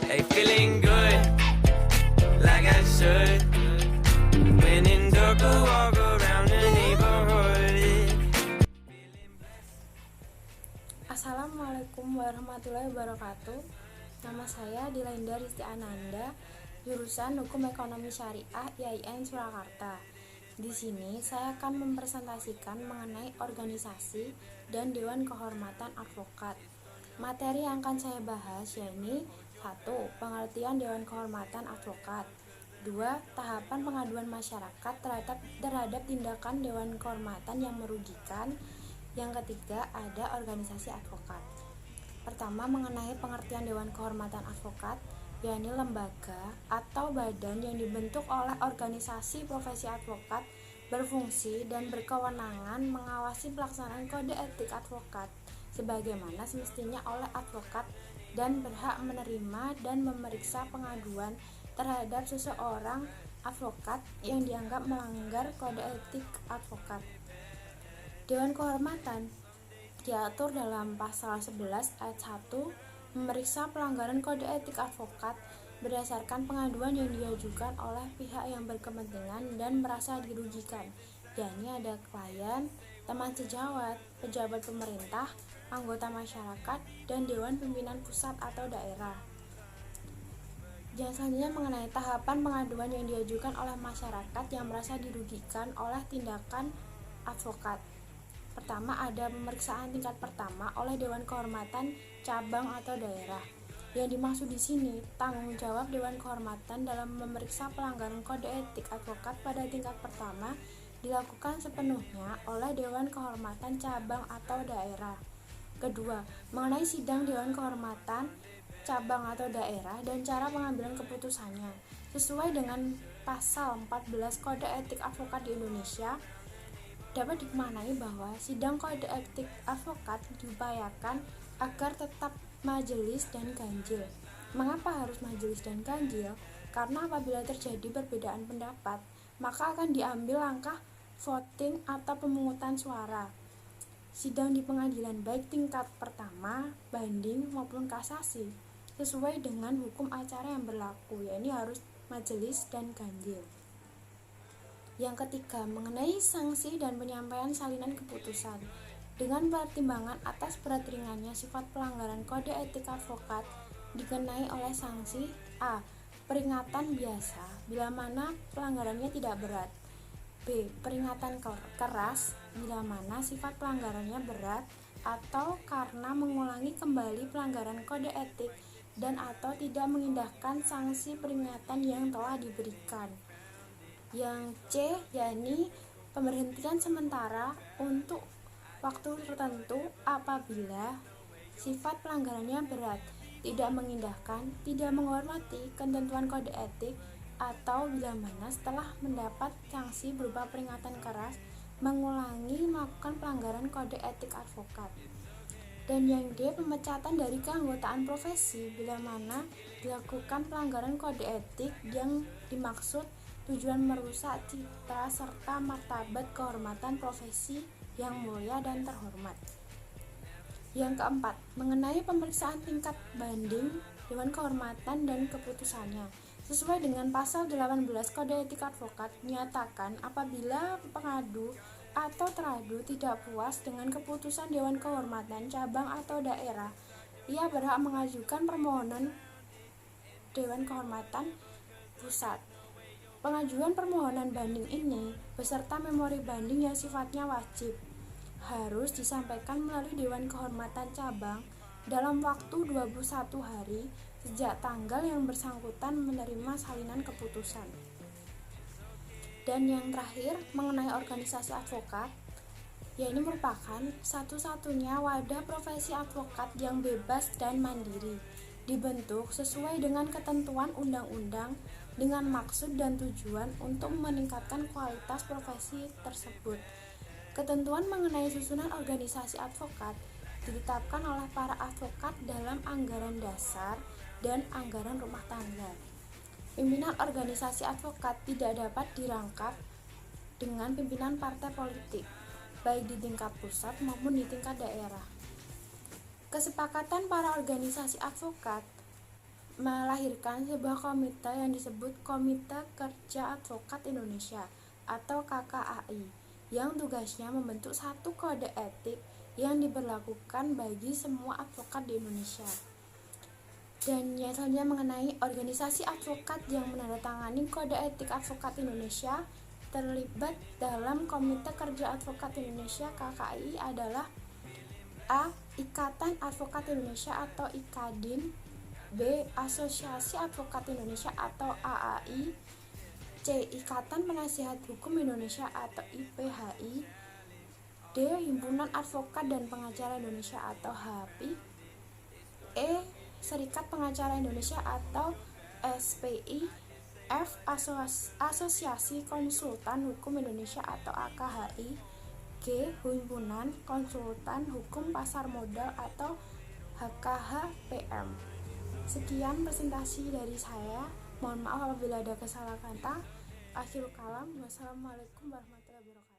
Hey, feeling good, like I should. When in dark, I walk around the neighborhood. Assalamualaikum warahmatullahi wabarakatuh. Nama saya Dilainda Risti Ananda, jurusan Hukum Ekonomi Syariah IAIN Surakarta. Di sini saya akan mempresentasikan mengenai organisasi dan Dewan Kehormatan Advokat. Materi yang akan saya bahas yakni 1. Pengertian Dewan Kehormatan Advokat. 2. Tahapan pengaduan masyarakat terhadap tindakan Dewan Kehormatan yang merugikan. Yang ketiga, ada organisasi advokat. Pertama, mengenai pengertian Dewan Kehormatan Advokat, yakni lembaga atau badan yang dibentuk oleh organisasi profesi advokat, berfungsi dan berkewenangan mengawasi pelaksanaan kode etik advokat sebagaimana semestinya oleh advokat dan berhak menerima dan memeriksa pengaduan terhadap seseorang advokat yang dianggap melanggar kode etik advokat. Dewan Kehormatan diatur dalam pasal 11 ayat 1 memeriksa pelanggaran kode etik advokat berdasarkan pengaduan yang diajukan oleh pihak yang berkepentingan dan merasa dirugikan, yakni ada klien, teman sejawat, pejabat pemerintah, anggota masyarakat, dan dewan pimpinan pusat atau daerah. Yang selanjutnya mengenai tahapan pengaduan yang diajukan oleh masyarakat yang merasa dirugikan oleh tindakan advokat. Pertama, ada pemeriksaan tingkat pertama oleh Dewan Kehormatan cabang atau daerah. Yang dimaksud di sini tanggung jawab Dewan Kehormatan dalam memeriksa pelanggaran kode etik advokat pada tingkat pertama dilakukan sepenuhnya oleh Dewan Kehormatan cabang atau daerah. Kedua, mengenai sidang Dewan Kehormatan cabang atau daerah dan cara pengambilan keputusannya. Sesuai dengan pasal 14 Kode Etik Advokat di Indonesia, dapat dimaknai bahwa sidang kode etik advokat diupayakan agar tetap majelis dan ganjil. Mengapa harus majelis dan ganjil? Karena apabila terjadi perbedaan pendapat, maka akan diambil langkah voting atau pemungutan suara. Sidang di pengadilan baik tingkat pertama, banding maupun kasasi sesuai dengan hukum acara yang berlaku, yakni harus majelis dan ganjil. Yang ketiga, mengenai sanksi dan penyampaian salinan keputusan. Dengan pertimbangan atas berat ringannya sifat pelanggaran kode etik advokat dikenai oleh sanksi A. Peringatan biasa bila mana pelanggarannya tidak berat. B. Peringatan keras bila mana sifat pelanggarannya berat atau karena mengulangi kembali pelanggaran kode etik dan atau tidak mengindahkan sanksi peringatan yang telah diberikan. Yang C, yakni pemberhentian sementara untuk waktu tertentu apabila sifat pelanggarannya berat, tidak mengindahkan, tidak menghormati ketentuan kode etik, atau bila mana setelah mendapat sanksi berupa peringatan keras mengulangi melakukan pelanggaran kode etik advokat. Dan yang D, pemecatan dari keanggotaan profesi bila mana dilakukan pelanggaran kode etik yang dimaksud tujuan merusak citra serta martabat kehormatan profesi yang mulia dan terhormat. Yang keempat, mengenai pemeriksaan tingkat banding Dewan Kehormatan dan keputusannya. Sesuai dengan pasal 18 Kode Etik Advokat menyatakan apabila pengadu atau teradu tidak puas dengan keputusan Dewan Kehormatan cabang atau daerah, ia berhak mengajukan permohonan Dewan Kehormatan pusat. Pengajuan permohonan banding ini beserta memori banding yang sifatnya wajib harus disampaikan melalui Dewan Kehormatan cabang dalam waktu 21 hari sejak tanggal yang bersangkutan menerima salinan keputusan. Dan yang terakhir mengenai organisasi advokat, yaitu merupakan satu-satunya wadah profesi advokat yang bebas dan mandiri, dibentuk sesuai dengan ketentuan undang-undang dengan maksud dan tujuan untuk meningkatkan kualitas profesi tersebut. Ketentuan mengenai susunan organisasi advokat ditetapkan oleh para advokat dalam anggaran dasar dan anggaran rumah tangga. Pimpinan organisasi advokat tidak dapat dirangkap dengan pimpinan partai politik, baik di tingkat pusat maupun di tingkat daerah. Kesepakatan para organisasi advokat melahirkan sebuah komite yang disebut Komite Kerja Advokat Indonesia atau KKAI yang tugasnya membentuk satu kode etik yang diberlakukan bagi semua advokat di Indonesia. Dan selanjutnya mengenai organisasi advokat yang menandatangani kode etik advokat Indonesia terlibat dalam Komite Kerja Advokat Indonesia KKAI adalah A. Ikatan Advokat Indonesia atau IKADIN, B. Asosiasi Advokat Indonesia atau AAI, C. Ikatan Penasihat Hukum Indonesia atau IPHI, D. Himpunan Advokat dan Pengacara Indonesia atau HAPI, E. Serikat Pengacara Indonesia atau SPI, F. Asosiasi Konsultan Hukum Indonesia atau AKHI, G. Himpunan Konsultan Hukum Pasar Modal atau HKHPM. Sekian presentasi dari saya. Mohon maaf apabila ada kesalahan kata. Akhirul kalam. Wassalamualaikum warahmatullahi wabarakatuh.